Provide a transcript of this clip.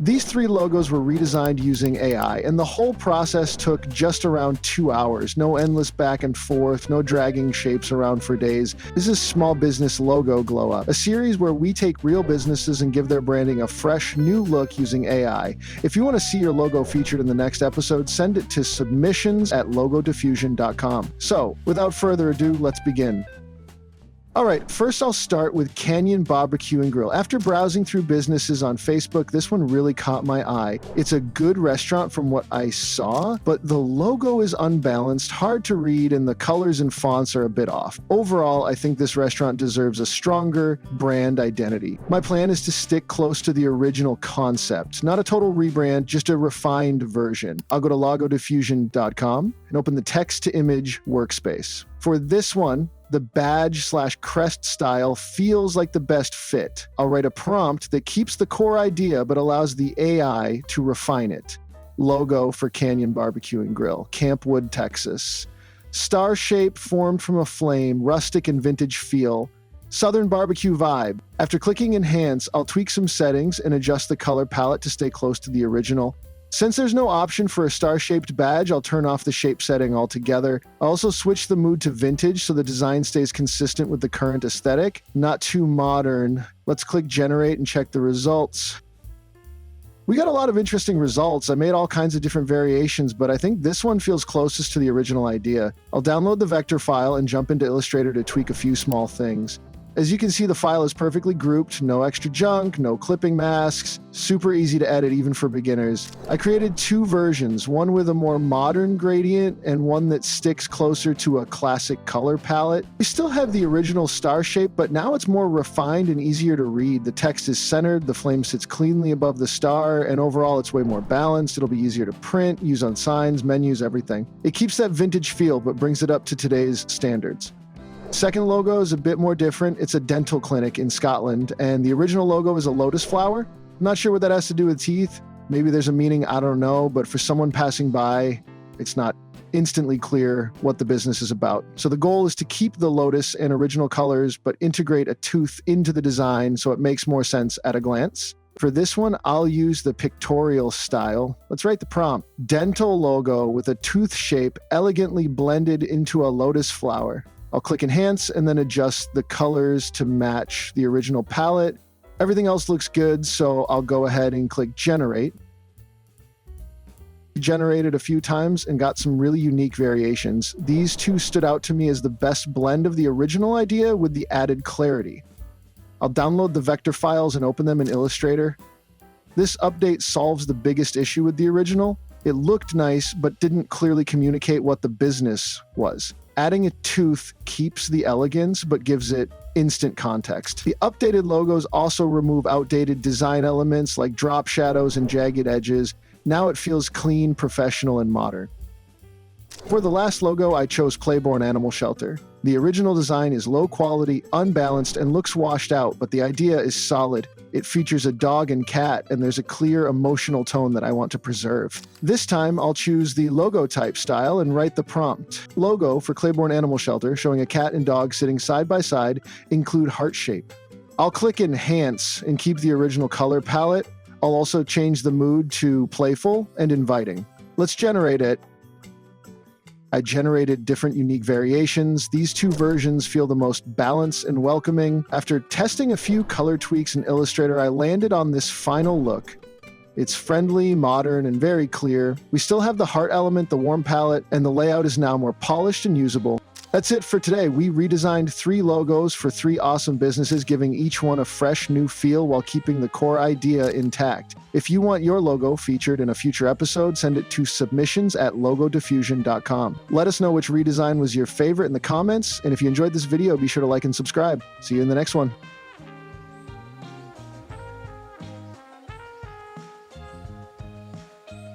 These 3 logos were redesigned using AI, and the whole process took just around 2 hours. No endless back and forth, no dragging shapes around for days. This is Small Business Logo Glow Up, a series where we take real businesses and give their branding a fresh, new look using AI. If you want to see your logo featured in the next episode, send it to submissions@logodiffusion.com. So, without further ado, let's begin. All right, first I'll start with Canyon Barbecue and Grill. After browsing through businesses on Facebook, this one really caught my eye. It's a good restaurant from what I saw, but the logo is unbalanced, hard to read, and the colors and fonts are a bit off. Overall, I think this restaurant deserves a stronger brand identity. My plan is to stick close to the original concept, not a total rebrand, just a refined version. I'll go to logodiffusion.com and open the text-to-image workspace. For this one, the badge/crest style feels like the best fit. I'll write a prompt that keeps the core idea but allows the AI to refine it. Logo for Canyon Barbecue and Grill, Campwood, Texas. Star shape formed from a flame, rustic and vintage feel. Southern barbecue vibe. After clicking Enhance, I'll tweak some settings and adjust the color palette to stay close to the original. Since there's no option for a star-shaped badge, I'll turn off the shape setting altogether. I'll also switch the mood to vintage so the design stays consistent with the current aesthetic, not too modern. Let's click Generate and check the results. We got a lot of interesting results. I made all kinds of different variations, but I think this one feels closest to the original idea. I'll download the vector file and jump into Illustrator to tweak a few small things. As you can see, the file is perfectly grouped, no extra junk, no clipping masks, super easy to edit even for beginners. I created 2 versions, one with a more modern gradient and one that sticks closer to a classic color palette. We still have the original star shape, but now it's more refined and easier to read. The text is centered, the flame sits cleanly above the star, and overall it's way more balanced. It'll be easier to print, use on signs, menus, everything. It keeps that vintage feel, but brings it up to today's standards. Second logo is a bit more different. It's a dental clinic in Scotland, and the original logo is a lotus flower. I'm not sure what that has to do with teeth. Maybe there's a meaning, I don't know, but for someone passing by, it's not instantly clear what the business is about. So the goal is to keep the lotus and original colors, but integrate a tooth into the design so it makes more sense at a glance. For this one, I'll use the pictorial style. Let's write the prompt. Dental logo with a tooth shape elegantly blended into a lotus flower. I'll click Enhance and then adjust the colors to match the original palette. Everything else looks good, so I'll go ahead and click Generate. Generated a few times and got some really unique variations. These 2 stood out to me as the best blend of the original idea with the added clarity. I'll download the vector files and open them in Illustrator. This update solves the biggest issue with the original. It looked nice, but didn't clearly communicate what the business was. Adding a tooth keeps the elegance, but gives it instant context. The updated logos also remove outdated design elements like drop shadows and jagged edges. Now it feels clean, professional, and modern. For the last logo, I chose Claiborne Animal Shelter. The original design is low quality, unbalanced, and looks washed out, but the idea is solid. It features a dog and cat, and there's a clear emotional tone that I want to preserve. This time, I'll choose the logo type style and write the prompt. Logo for Claiborne Animal Shelter, showing a cat and dog sitting side by side, include heart shape. I'll click Enhance and keep the original color palette. I'll also change the mood to playful and inviting. Let's generate it. I generated different unique variations. These 2 versions feel the most balanced and welcoming. After testing a few color tweaks in Illustrator, I landed on this final look. It's friendly, modern, and very clear. We still have the heart element, the warm palette, and the layout is now more polished and usable. That's it for today. We redesigned 3 logos for 3 awesome businesses, giving each one a fresh new feel while keeping the core idea intact. If you want your logo featured in a future episode, send it to submissions@logodiffusion.com. Let us know which redesign was your favorite in the comments, and if you enjoyed this video, be sure to like and subscribe. See you in the next one.